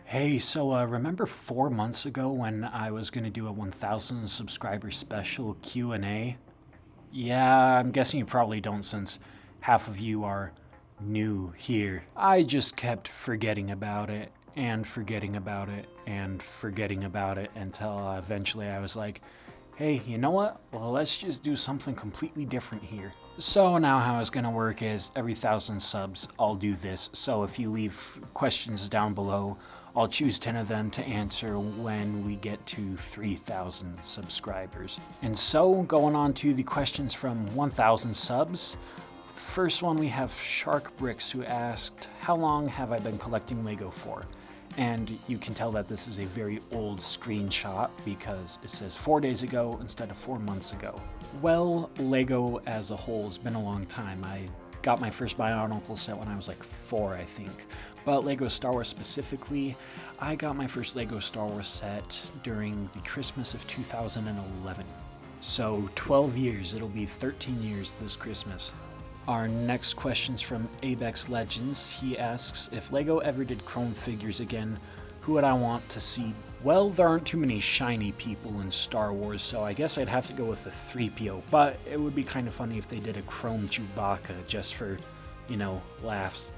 Hey, remember 4 months ago when I was gonna do a 1,000 subscriber special Q&A? Yeah, I'm guessing you probably don't since half of you are new here. I just kept forgetting about it and forgetting about it and forgetting about it until eventually I was like, hey, you know what? Well, let's just do something completely different here. So now how it's gonna work is every 1,000 subs, I'll do this. So if you leave questions down below, I'll choose 10 of them to answer when we get to 3,000 subscribers. And so going on to the questions from 1,000 subs. The first one we have Shark Bricks who asked, how long have I been collecting Lego for? And you can tell that this is a very old screenshot because it says 4 days ago instead of 4 months ago. Well, Lego as a whole has been a long time. I got my first Bionicle set when I was like 4, I think. But Lego Star Wars specifically, I got my first Lego Star Wars set during the Christmas of 2011. So 12 years, it'll be 13 years this Christmas. Our next question's from Abex Legends. He asks, if Lego ever did chrome figures again, who would I want to see? Well, there aren't too many shiny people in Star Wars, so I guess I'd have to go with a 3PO, but it would be kind of funny if they did a chrome Chewbacca just for, laughs.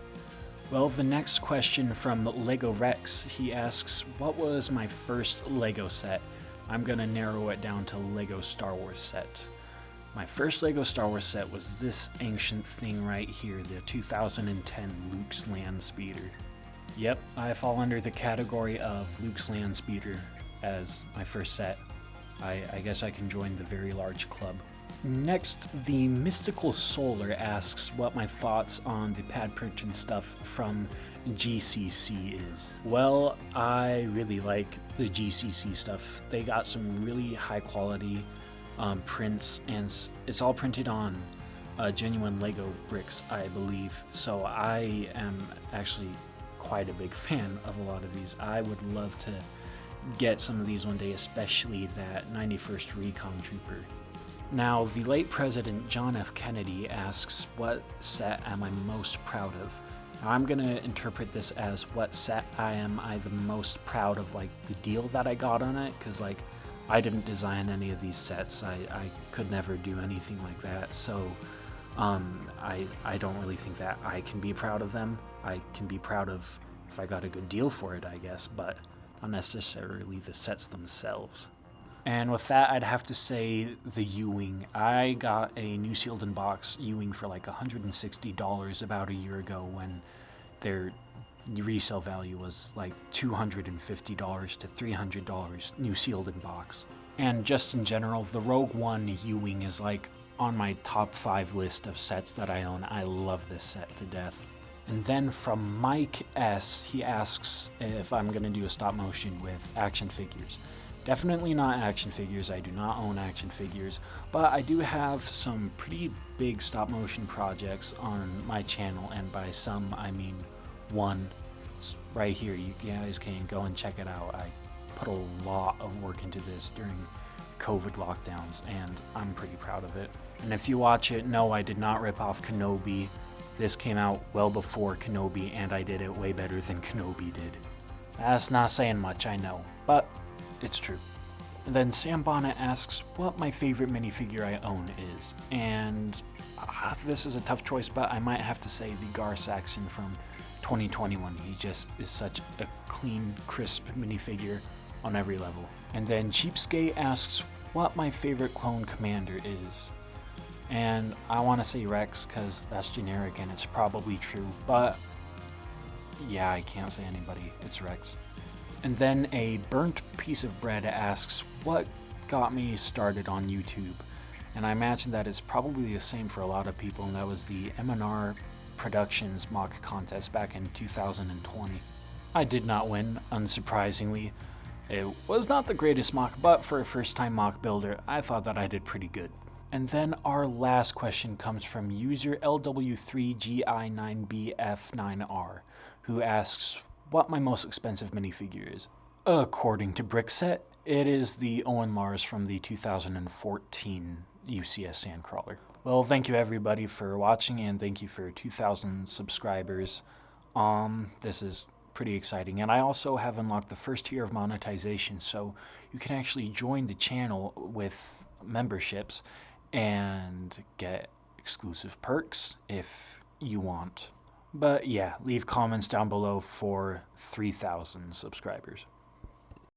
Well, the next question from Lego Rex, he asks, what was my first Lego set? I'm gonna narrow it down to Lego Star Wars set. My first Lego Star Wars set was this ancient thing right here, the 2010 Luke's Land Speeder. Yep, I fall under the category of Luke's Land Speeder as my first set. I guess I can join the very large club. Next, the Mystical Solar asks what my thoughts on the pad print and stuff from GCC is. Well, I really like the GCC stuff. They got some really high quality prints, and it's all printed on genuine Lego bricks, I believe. So I am actually quite a big fan of a lot of these. I would love to get some of these one day, especially that 91st Recon Trooper. Now, the late President John F. Kennedy asks, what set am I most proud of? Now, I'm gonna interpret this as what set I the most proud of, like the deal that I got on it, because I didn't design any of these sets. I could never do anything like that. So I don't really think that I can be proud of them. I can be proud of if I got a good deal for it, I guess, but not necessarily the sets themselves. And with that, I'd have to say the U-Wing. I got a new sealed in box U-Wing for like $160 about a year ago when their resale value was like $250 to $300 new sealed in box. And just in general, the Rogue One U-Wing is like on my top 5 list of sets that I own. I love this set to death. And then from Mike S, he asks if I'm gonna do a stop motion with action figures. Definitely not action figures. I do not own action figures, but I do have some pretty big stop motion projects on my channel, and by some I mean one. It's right here. You guys can go and check it out. I put a lot of work into this during COVID lockdowns, and I'm pretty proud of it. And if you watch it, no, I did not rip off Kenobi. This came out well before Kenobi, and I did it way better than Kenobi did. That's not saying much, I know, but it's true. And then Sam Bonnet asks what my favorite minifigure I own is, and this is a tough choice, but I might have to say the Gar Saxon from 2021. He just is such a clean, crisp minifigure on every level. And then Cheapskate asks what my favorite clone commander is, and I want to say Rex because that's generic and it's probably true, but yeah, I can't say anybody. It's Rex. And then a burnt piece of bread asks what got me started on YouTube, and I imagine that it's probably the same for a lot of people, and that was the MNR Productions mock contest back in 2020. I did not win, unsurprisingly. It was not the greatest mock, but for a first-time mock builder, I thought that I did pretty good. And then our last question comes from user LW3GI9BF9R, who asks what my most expensive minifigure is. According to Brickset, it is the Owen Lars from the 2014 UCS Sandcrawler. Well, thank you everybody for watching, and thank you for 2,000 subscribers. This is pretty exciting. And I also have unlocked the first tier of monetization, so you can actually join the channel with memberships and get exclusive perks if you want. But yeah, leave comments down below for 3,000 subscribers.